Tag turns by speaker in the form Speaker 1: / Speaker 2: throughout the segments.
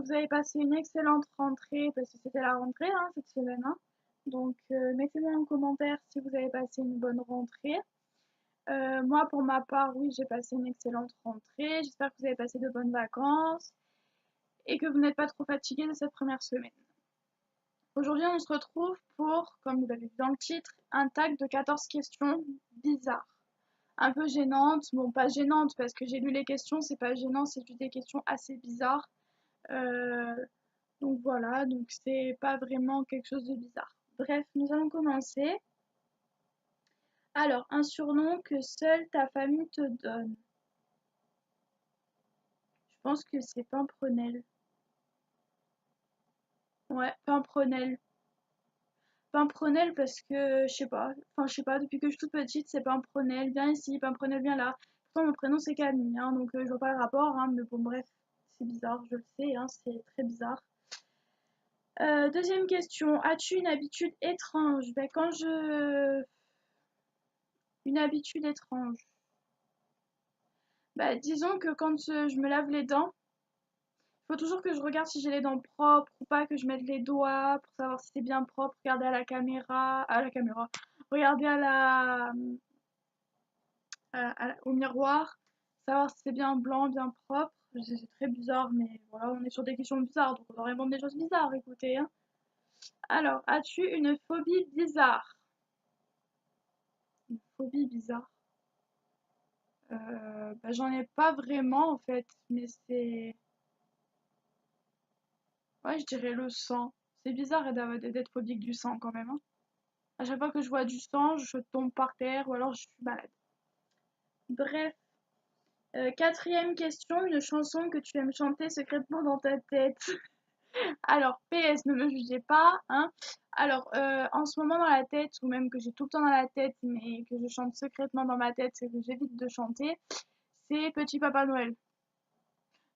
Speaker 1: vous avez passé une excellente rentrée, parce que c'était la rentrée hein, cette semaine. Hein. Donc, mettez-moi en commentaire si vous avez passé une bonne rentrée. Moi, pour ma part, oui, j'ai passé une excellente rentrée. J'espère que vous avez passé de bonnes vacances et que vous n'êtes pas trop fatigué de cette première semaine. Aujourd'hui, on se retrouve pour, comme vous l'avez vu dans le titre, un tag de 14 questions bizarres. Un peu gênantes, bon pas gênantes parce que j'ai lu les questions, c'est pas gênant, c'est juste des questions assez bizarres. Euh, donc voilà, donc c'est pas vraiment quelque chose de bizarre. Bref, nous allons commencer. Alors, un surnom que seule ta famille te donne. Je pense que c'est Pimprenel. Ouais, Pimprenel. Pimprenel parce que, je sais pas, depuis que je suis toute petite, c'est Pimprenel, viens ici, Pimprenel, viens là. Pourtant, mon prénom c'est Camille, hein, donc je vois pas le rapport, hein, mais bon, bref, c'est bizarre, je le sais, hein, c'est très bizarre. Deuxième question, as-tu une habitude étrange? Ben, Une habitude étrange. Bah, disons que quand je me lave les dents, il faut toujours que je regarde si j'ai les dents propres ou pas, que je mette les doigts pour savoir si c'est bien propre, regarder à la caméra, regarder au miroir, savoir si c'est bien blanc, bien propre. C'est très bizarre, mais voilà, on est sur des questions bizarres, donc on va répondre des choses bizarres, écoutez. Hein. Alors, as-tu une phobie bizarre? Une phobie bizarre. Bah, j'en ai pas vraiment en fait, mais c'est... Ouais, je dirais le sang. C'est bizarre d'être phobique du sang quand même. Hein. À chaque fois que je vois du sang, je tombe par terre ou alors je suis malade. Bref, quatrième question, une chanson que tu aimes chanter secrètement dans ta tête. Alors, PS, ne me jugez pas, hein. Alors, en ce moment dans la tête, ou même que j'ai tout le temps dans la tête, mais que je chante secrètement dans ma tête, c'est que j'évite de chanter, c'est Petit Papa Noël.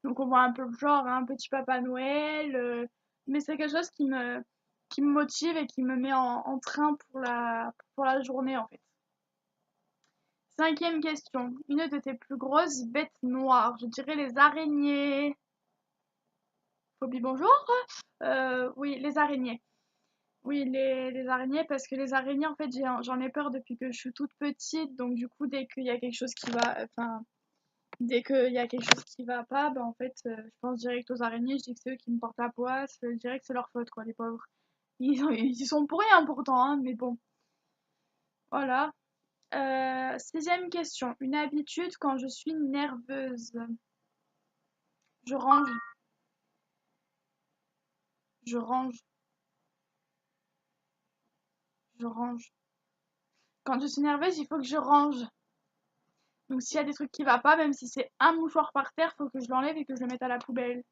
Speaker 1: Donc on voit un peu le genre, hein, Petit Papa Noël, mais c'est quelque chose qui me motive et qui me met en train pour la journée en fait. Cinquième question, une de tes plus grosses bêtes noires, je dirais les araignées. Phobie bonjour? Oui, les araignées. Oui, les araignées, parce que les araignées, en fait, j'en ai peur depuis que je suis toute petite, donc du coup, dès qu'il y a quelque chose qui va, enfin, dès qu'il y a quelque chose qui va pas, bah en fait, je pense direct aux araignées, je dis que c'est eux qui me portent la poisse, je dirais que c'est leur faute, quoi, les pauvres. Ils y sont pour rien pourtant, hein, mais bon, voilà. Sixième question. Une habitude quand je suis nerveuse. Je range, je range, je range. Quand je suis nerveuse, il faut que je range. Donc s'il y a des trucs qui va pas, même si c'est un mouchoir par terre, faut que je l'enlève et que je le mette à la poubelle.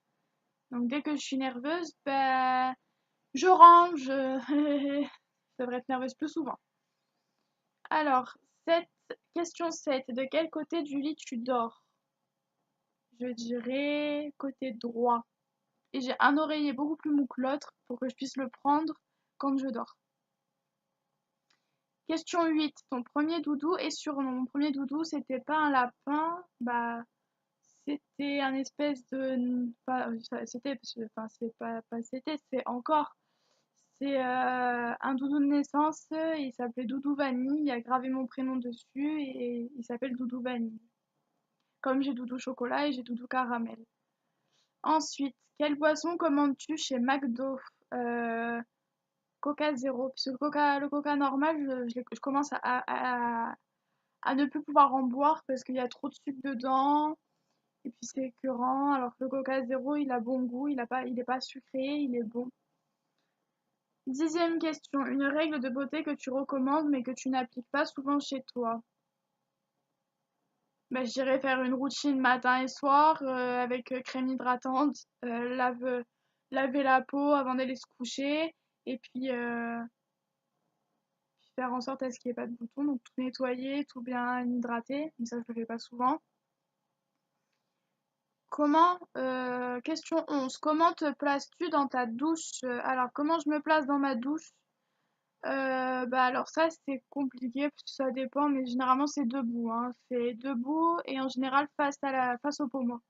Speaker 1: Donc dès que je suis nerveuse, ben je range. Je devrais être nerveuse plus souvent. Alors, question 7. De quel côté du lit tu dors? Je dirais côté droit. Et j'ai un oreiller beaucoup plus mou que l'autre pour que je puisse le prendre quand je dors. Question 8. Ton premier doudou et surnom. Mon premier doudou, c'était pas un lapin, bah c'était un espèce de... C'était, enfin c'est encore. C'est un doudou de naissance, il s'appelait Doudou Vanille, il a gravé mon prénom dessus et il s'appelle Doudou Vanille. Comme j'ai Doudou Chocolat et j'ai Doudou Caramel. Ensuite, quelle boisson commandes-tu chez McDo? Euh, Coca zéro. Parce que le coca normal, je commence à ne plus pouvoir en boire parce qu'il y a trop de sucre dedans. Et puis c'est écœurant. Alors que le coca zéro, il a bon goût, il est pas sucré, il est bon. Dixième question. Une règle de beauté que tu recommandes mais que tu n'appliques pas souvent chez toi. Bah, je dirais faire une routine matin et soir avec crème hydratante, laver la peau avant d'aller se coucher et puis faire en sorte à ce qu'il n'y ait pas de boutons, donc tout nettoyer, tout bien hydrater, mais ça je le fais pas souvent. Question 11, comment te places-tu dans ta douche? Alors comment je me place dans ma douche? Bah alors ça c'est compliqué parce que ça dépend, mais généralement c'est debout, hein. C'est debout et en général face au pommeau.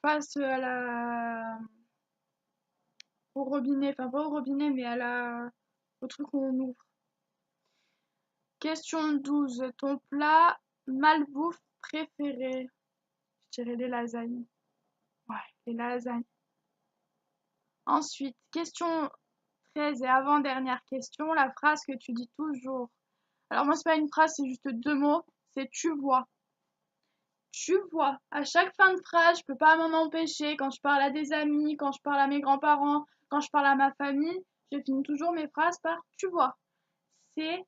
Speaker 1: Face à la au robinet, enfin pas au robinet, mais au truc où on ouvre. Question 12. Ton plat malbouffe préféré? Je dirais les lasagnes. Ouais, les lasagnes. Ensuite, question 13 et avant-dernière question, la phrase que tu dis toujours. Alors moi, c'est pas une phrase, c'est juste deux mots, c'est tu vois. Tu vois. À chaque fin de phrase, je peux pas m'en empêcher. Quand je parle à des amis, quand je parle à mes grands-parents, quand je parle à ma famille, je finis toujours mes phrases par tu vois. C'est,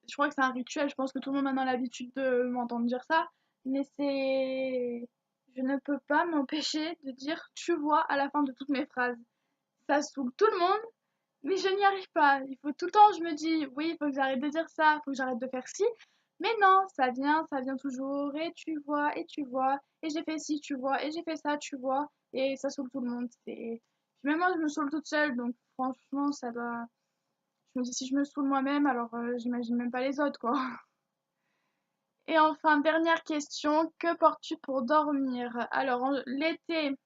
Speaker 1: je crois que c'est un rituel, je pense que tout le monde a maintenant l'habitude de m'entendre dire ça, mais je ne peux pas m'empêcher de dire tu vois à la fin de toutes mes phrases. Ça saoule tout le monde, mais je n'y arrive pas. Il faut tout le temps, je me dis, oui, il faut que j'arrête de dire ça, il faut que j'arrête de faire ci. Mais non, ça vient toujours, et tu vois, et j'ai fait ci, tu vois, et j'ai fait ça, tu vois, et ça saoule tout le monde. Puis même moi, je me saoule toute seule, donc franchement, ça doit. Je me dis, si je me saoule moi-même, alors j'imagine même pas les autres, quoi. Et enfin, dernière question, que portes-tu pour dormir? Alors, l'été,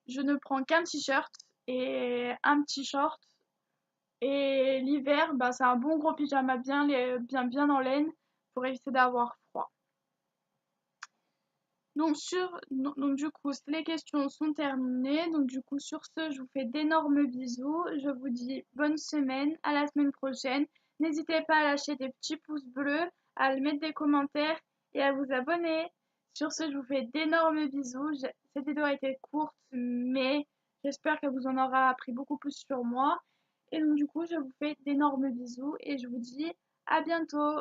Speaker 1: je ne prends qu'un t-shirt et un petit short. Et l'hiver, bah, c'est un bon gros pyjama bien en laine pour éviter d'avoir froid. Donc du coup, les questions sont terminées. Donc du coup, sur ce, je vous fais d'énormes bisous. Je vous dis bonne semaine, à la semaine prochaine. N'hésitez pas à lâcher des petits pouces bleus, à mettre des commentaires et à vous abonner. Sur ce, je vous fais d'énormes bisous. Cette vidéo a été courte, mais j'espère que vous en aurez appris beaucoup plus sur moi. Et donc du coup, je vous fais d'énormes bisous et je vous dis à bientôt.